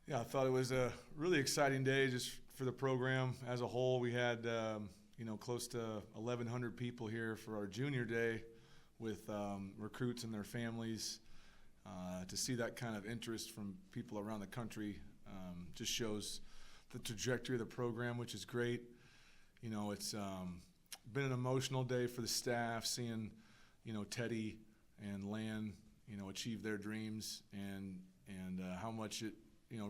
Yeah, I thought it was a really exciting day just for the program as a whole. We had, close to 1,100 people here for our junior day with recruits and their families. To see that kind of interest from people around the country just shows the trajectory of the program, which is great. It's been an emotional day for the staff, seeing, Teddy and Lan, achieve their dreams and how much it,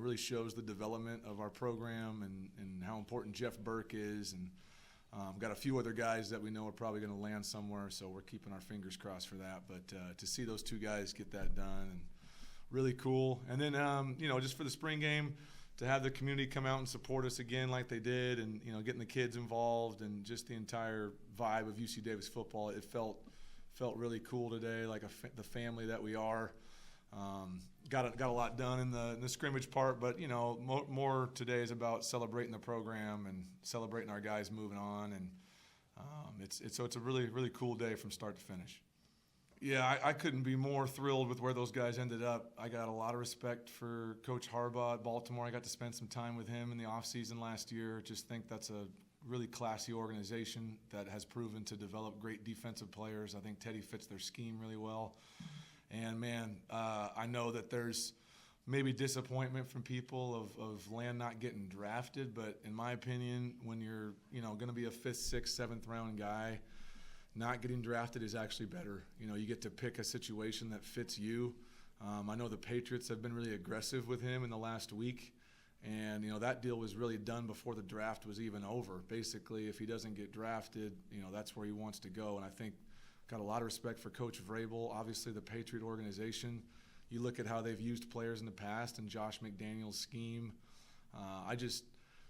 really shows the development of our program and how important Jeff Burke is. And got a few other guys that we know are probably going to land somewhere, so we're keeping our fingers crossed for that. But to see those two guys get that done, and really cool. And then, just for the spring game, to have the community come out and support us again like they did, and, getting the kids involved and just the entire vibe of UC Davis football, it felt really cool today, like the family that we are. Got a lot done in the scrimmage part, but more today is about celebrating the program and celebrating our guys moving on, and it's a really cool day from start to finish. Yeah, I couldn't be more thrilled with where those guys ended up. I got a lot of respect for Coach Harbaugh at Baltimore. I got to spend some time with him in the offseason last year. Just think that's a really classy organization that has proven to develop great defensive players. I think Teddy fits their scheme really well. And, man, I know that there's maybe disappointment from people of Lan not getting drafted, but in my opinion, when you're going to be a 5th, 6th, 7th round guy, not getting drafted is actually better. You get to pick a situation that fits you. I know the Patriots have been really aggressive with him in the last week, and that deal was really done before the draft was even over. Basically, if he doesn't get drafted, that's where he wants to go, and I think got a lot of respect for Coach Vrabel, obviously the Patriot organization. You look at how they've used players in the past and Josh McDaniels' scheme. I just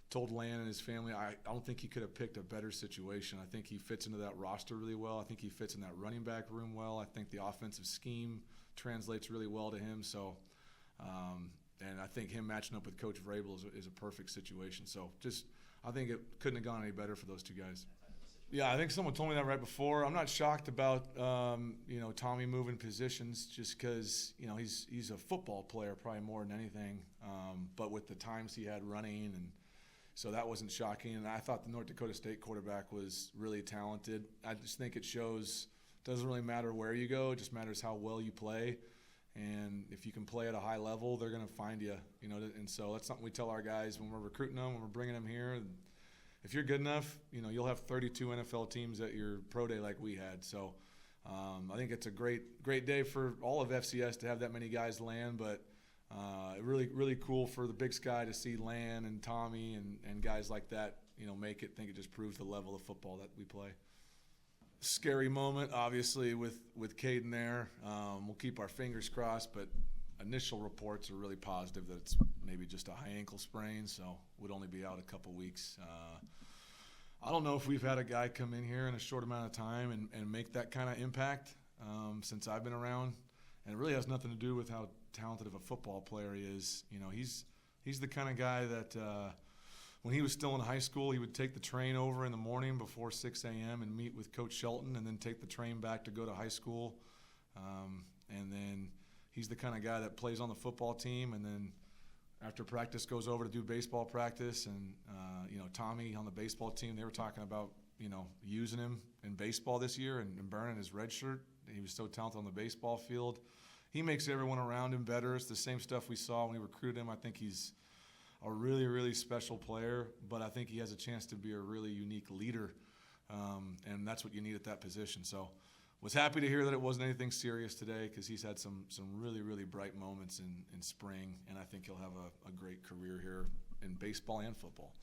told Lan and his family I don't think he could have picked a better situation. I think he fits into that roster really well. I think he fits in that running back room well. I think the offensive scheme translates really well to him. So, and I think him matching up with Coach Vrabel is a perfect situation. So I think it couldn't have gone any better for those two guys. Yeah, I think someone told me that right before. I'm not shocked about Tommy moving positions just because he's a football player probably more than anything. But with the times he had running, and so that wasn't shocking. And I thought the North Dakota State quarterback was really talented. I just think it shows it doesn't really matter where you go; it just matters how well you play. And if you can play at a high level, they're going to find you. And so that's something we tell our guys when we're recruiting them, when we're bringing them here. If you're good enough, you'll have 32 NFL teams at your pro day like we had. So I think it's a great day for all of FCS to have that many guys land, but really cool for the Big Sky to see Lan and Tommy and guys like that, make it. I think it just proves the level of football that we play. Scary moment, obviously, with Caden there. We'll keep our fingers crossed, but initial reports are really positive that it's maybe just a high ankle sprain, so would only be out a couple weeks. I don't know if we've had a guy come in here in a short amount of time and make that kind of impact since I've been around. And it really has nothing to do with how talented of a football player he is. He's the kind of guy that when he was still in high school, he would take the train over in the morning before 6 a.m. and meet with Coach Shelton and then take the train back to go to high school. And then he's the kind of guy that plays on the football team, and then after practice goes over to do baseball practice. And Tommy on the baseball team, they were talking about using him in baseball this year and burning his red shirt. He was so talented on the baseball field. He makes everyone around him better. It's the same stuff we saw when we recruited him. I think he's a really special player, but I think he has a chance to be a really unique leader, and that's what you need at that position. So was happy to hear that it wasn't anything serious today, because he's had some really bright moments in spring, and I think he'll have a great career here in baseball and football.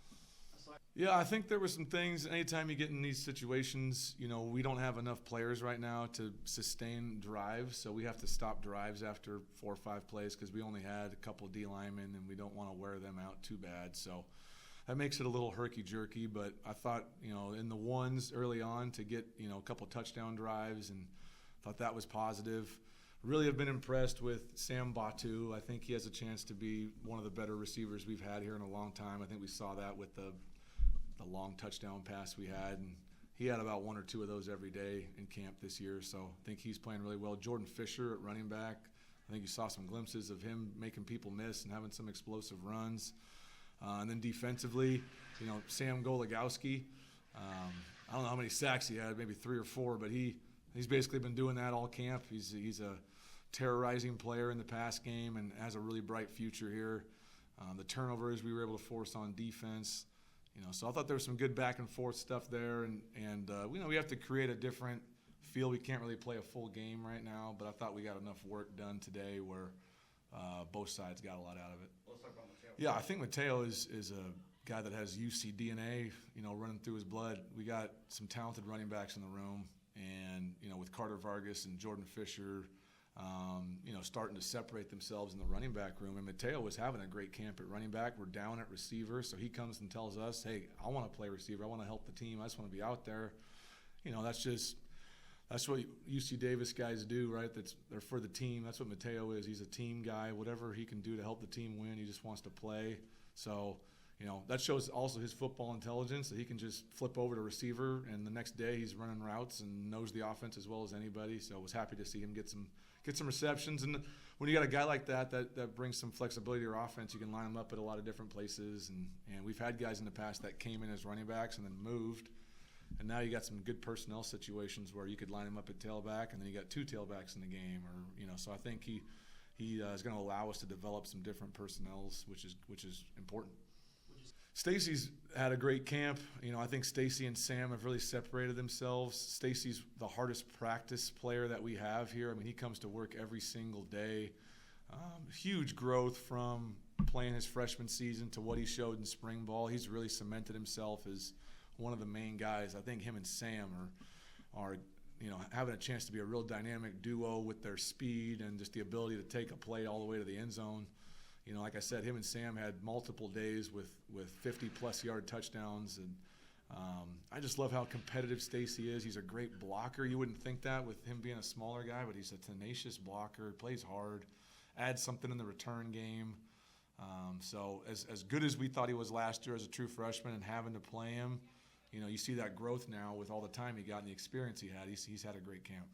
Yeah, I think there were some things. Anytime you get in these situations, we don't have enough players right now to sustain drives, so we have to stop drives after 4 or 5 plays because we only had a couple of D linemen, and we don't want to wear them out too bad. So that makes it a little herky-jerky, but I thought, in the ones early on to get, a couple touchdown drives, and thought that was positive. Really have been impressed with Sam Batu. I think he has a chance to be one of the better receivers we've had here in a long time. I think we saw that with the long touchdown pass we had, and he had about 1 or 2 of those every day in camp this year, so I think he's playing really well. Jordan Fisher at running back, I think you saw some glimpses of him making people miss and having some explosive runs. And then defensively, Sam Goligowski, I don't know how many sacks he had, maybe 3 or 4, but he's basically been doing that all camp. He's a terrorizing player in the pass game and has a really bright future here. The turnovers we were able to force on defense, so I thought there was some good back and forth stuff there, and we have to create a different feel. We can't really play a full game right now, but I thought we got enough work done today where both sides got a lot out of it. Let's talk about Mateo. Yeah, I think Mateo is a guy that has UC DNA, running through his blood. We got some talented running backs in the room, and with Carter Vargas and Jordan Fisher, starting to separate themselves in the running back room. And Mateo was having a great camp at running back. We're down at receiver, so he comes and tells us, hey, I want to play receiver. I want to help the team. I just want to be out there. That's what UC Davis guys do, right? They're for the team. That's what Mateo is. He's a team guy. Whatever he can do to help the team win, he just wants to play. So, that shows also his football intelligence, that he can just flip over to receiver, and the next day he's running routes and knows the offense as well as anybody. So I was happy to see him get some receptions. And when you got a guy like that brings some flexibility to your offense, you can line him up at a lot of different places. And we've had guys in the past that came in as running backs and then moved. And now you got some good personnel situations where you could line him up at tailback, and then you got 2 tailbacks in the game, So I think he is going to allow us to develop some different personnels, which is important. Stacy's had a great camp. I think Stacy and Sam have really separated themselves. Stacy's the hardest practice player that we have here. I mean, he comes to work every single day. Huge growth from playing his freshman season to what he showed in spring ball. He's really cemented himself as one of the main guys. I think him and Sam are having a chance to be a real dynamic duo with their speed and just the ability to take a play all the way to the end zone. Like I said, him and Sam had multiple days with 50-plus yard touchdowns, and I just love how competitive Stacy is. He's a great blocker. You wouldn't think that with him being a smaller guy, but he's a tenacious blocker, plays hard, adds something in the return game. So as good as we thought he was last year as a true freshman and having to play him, you see that growth now with all the time he got and the experience he had. He's had a great camp.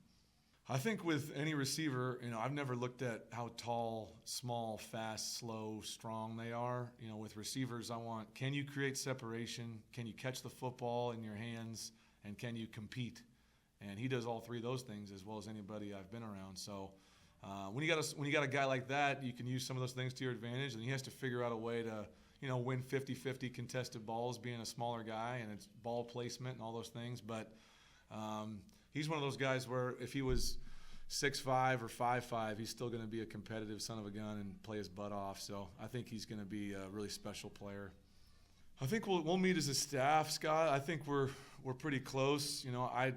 I think with any receiver, I've never looked at how tall, small, fast, slow, strong they are. With receivers, can you create separation? Can you catch the football in your hands? And can you compete? And he does all 3 of those things as well as anybody I've been around. So when you got a guy like that, you can use some of those things to your advantage, and he has to figure out a way to win 50-50 contested balls, being a smaller guy, and it's ball placement and all those things. But he's one of those guys where if he was 6'5" or 5'5", he's still going to be a competitive son of a gun and play his butt off. So I think he's going to be a really special player. I think we'll meet as a staff, Scott. I think we're pretty close.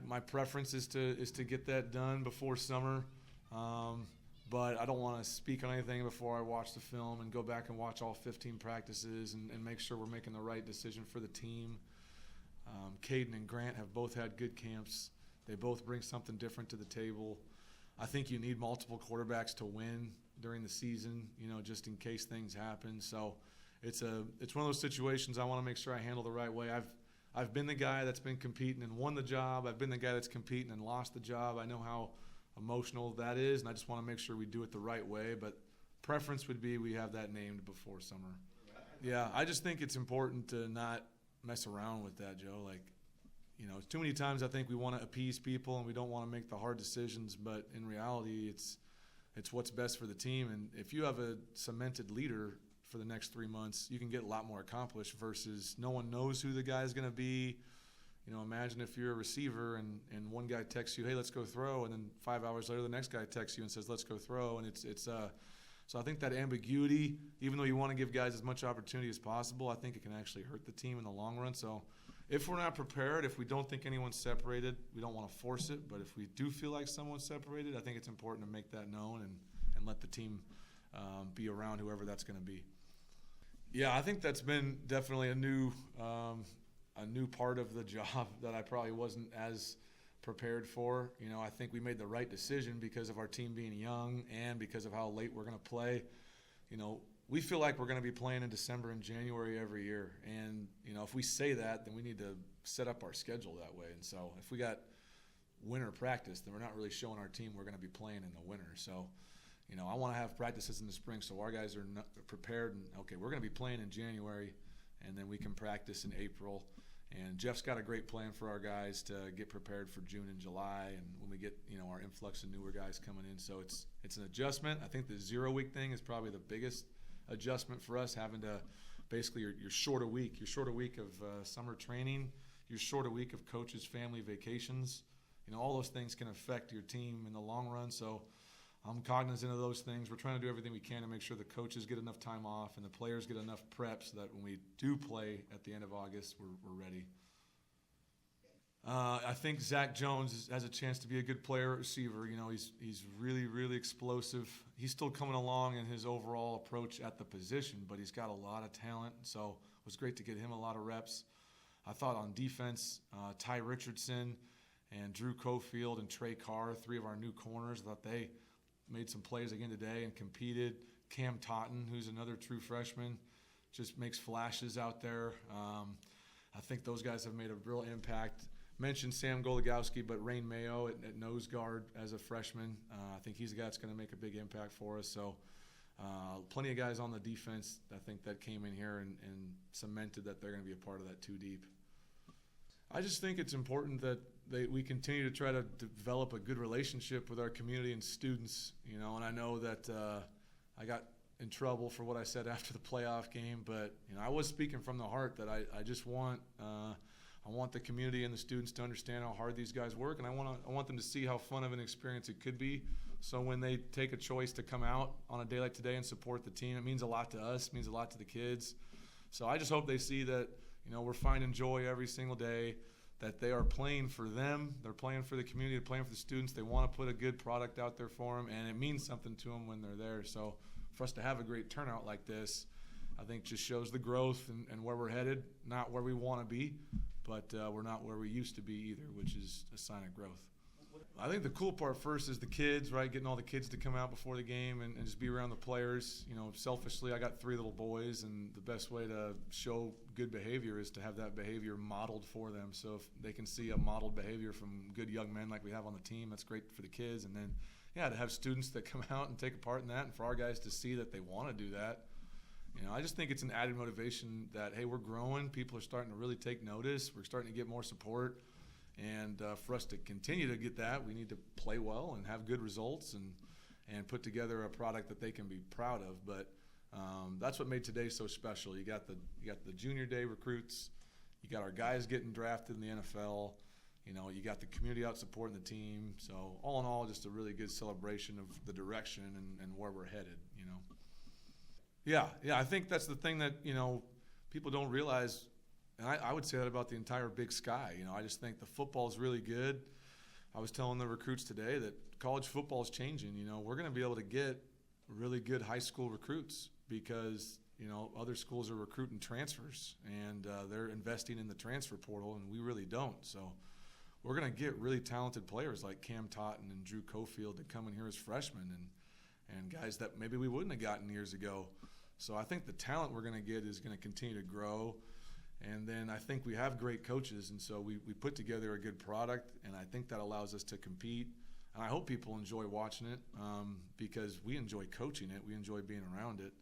My preference is to get that done before summer. But I don't want to speak on anything before I watch the film and go back and watch all 15 practices and make sure we're making the right decision for the team. Caden and Grant have both had good camps. They both bring something different to the table. I think you need multiple quarterbacks to win during the season, just in case things happen. So it's one of those situations I want to make sure I handle the right way. I've been the guy that's been competing and won the job. I've been the guy that's competing and lost the job. I know how emotional that is, and I just want to make sure we do it the right way. But preference would be we have that named before summer. Yeah, I just think it's important to not mess around with that, Joe. Too many times I think we want to appease people and we don't want to make the hard decisions, but in reality, it's what's best for the team. And if you have a cemented leader for the next 3 months, you can get a lot more accomplished versus no one knows who the guy is going to be. Imagine if you're a receiver and one guy texts you, hey, let's go throw, and then 5 hours later the next guy texts you and says, let's go throw. And so I think that ambiguity, even though you want to give guys as much opportunity as possible, I think it can actually hurt the team in the long run. So if we're not prepared, if we don't think anyone's separated, we don't want to force it. But if we do feel like someone's separated, I think it's important to make that known and let the team be around whoever that's going to be. Yeah, I think that's been definitely a new part of the job that I probably wasn't as prepared for. I think we made the right decision because of our team being young and because of how late we're going to play. We feel like we're going to be playing in December and January every year. And, if we say that, then we need to set up our schedule that way. And so if we got winter practice, then we're not really showing our team we're going to be playing in the winter. So, I want to have practices in the spring so our guys are prepared and, okay, we're going to be playing in January, and then we can practice in April. And Jeff's got a great plan for our guys to get prepared for June and July, and when we get our influx of newer guys coming in. So it's an adjustment. I think the 0-week thing is probably the biggest adjustment for us, having to basically you're short a week. You're short a week of summer training. You're short a week of coaches' family vacations. All those things can affect your team in the long run. So I'm cognizant of those things. We're trying to do everything we can to make sure the coaches get enough time off and the players get enough prep so that when we do play at the end of August, we're ready. I think Zach Jones has a chance to be a good player at receiver. He's really, really explosive. He's still coming along in his overall approach at the position, but he's got a lot of talent. So it was great to get him a lot of reps. I thought on defense, Ty Richardson and Drew Cofield and Trey Carr, 3 of our new corners, I thought they made some plays again today and competed. Cam Totten, who's another true freshman, just makes flashes out there. I think those guys have made a real impact. Mentioned Sam Goligowski, but Rain Mayo at nose guard as a freshman. I think he's a guy that's going to make a big impact for us. So plenty of guys on the defense, I think, that came in here and cemented that they're going to be a part of that 2 deep. I just think it's important that we continue to try to develop a good relationship with our community and students, and I know that I got in trouble for what I said after the playoff game, but I was speaking from the heart that I just want I want the community and the students to understand how hard these guys work, and I want them to see how fun of an experience it could be. So when they take a choice to come out on a day like today and support the team, it means a lot to us, it means a lot to the kids. So I just hope they see that we're finding joy every single day, that they are playing for them, they're playing for the community, they're playing for the students. They want to put a good product out there for them, and it means something to them when they're there. So for us to have a great turnout like this, I think just shows the growth and where we're headed. Not where we want to be, but we're not where we used to be either, which is a sign of growth. I think the cool part first is the kids, right? Getting all the kids to come out before the game and just be around the players. Selfishly, I got 3 little boys, and the best way to show good behavior is to have that behavior modeled for them. So if they can see a modeled behavior from good young men like we have on the team, that's great for the kids. And then, to have students that come out and take a part in that, and for our guys to see that they want to do that. I just think it's an added motivation that, hey, we're growing. People are starting to really take notice. We're starting to get more support. And for us to continue to get that, we need to play well and have good results and put together a product that they can be proud of. But that's what made today so special. You got the junior day recruits. You got our guys getting drafted in the NFL. You got the community out supporting the team. So all in all, just a really good celebration of the direction and where we're headed. Yeah, I think that's the thing that people don't realize. And I would say that about the entire Big Sky. I just think the football is really good. I was telling the recruits today that college football is changing. We're going to be able to get really good high school recruits because, other schools are recruiting transfers and they're investing in the transfer portal, and we really don't. So we're going to get really talented players like Cam Totten and Drew Cofield that come in here as freshmen and guys that maybe we wouldn't have gotten years ago. So I think the talent we're going to get is going to continue to grow. And then I think we have great coaches, and so we put together a good product, and I think that allows us to compete. And I hope people enjoy watching it because we enjoy coaching it. We enjoy being around it.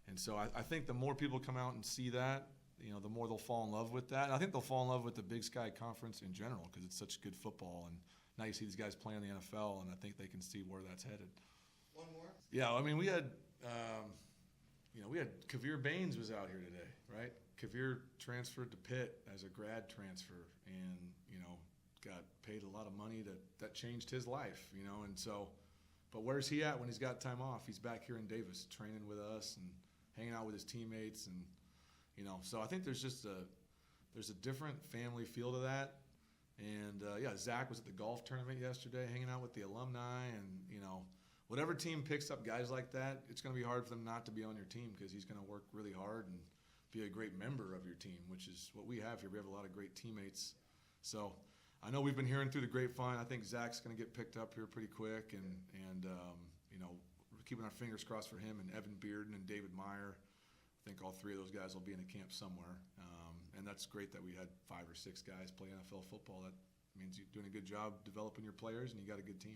And so I think the more people come out and see that, the more they'll fall in love with that. And I think they'll fall in love with the Big Sky Conference in general because it's such good football. And now you see these guys playing in the NFL, and I think they can see where that's headed. One more? Yeah, we had Kavir Baines was out here today, right? Kavir transferred to Pitt as a grad transfer and, got paid a lot of money that changed his life, and so, but where's he at when he's got time off? He's back here in Davis training with us and hanging out with his teammates and, so I think there's a different family feel to that. And, Zach was at the golf tournament yesterday hanging out with the alumni and, whatever team picks up guys like that, it's going to be hard for them not to be on your team because he's going to work really hard and be a great member of your team, which is what we have here. We have a lot of great teammates. So I know we've been hearing through the grapevine. I think Zach's going to get picked up here pretty quick, and we're keeping our fingers crossed for him and Evan Bearden and David Meyer. I think all 3 of those guys will be in a camp somewhere. And that's great that we had 5 or 6 guys play NFL football. That means you're doing a good job developing your players and you got a good team.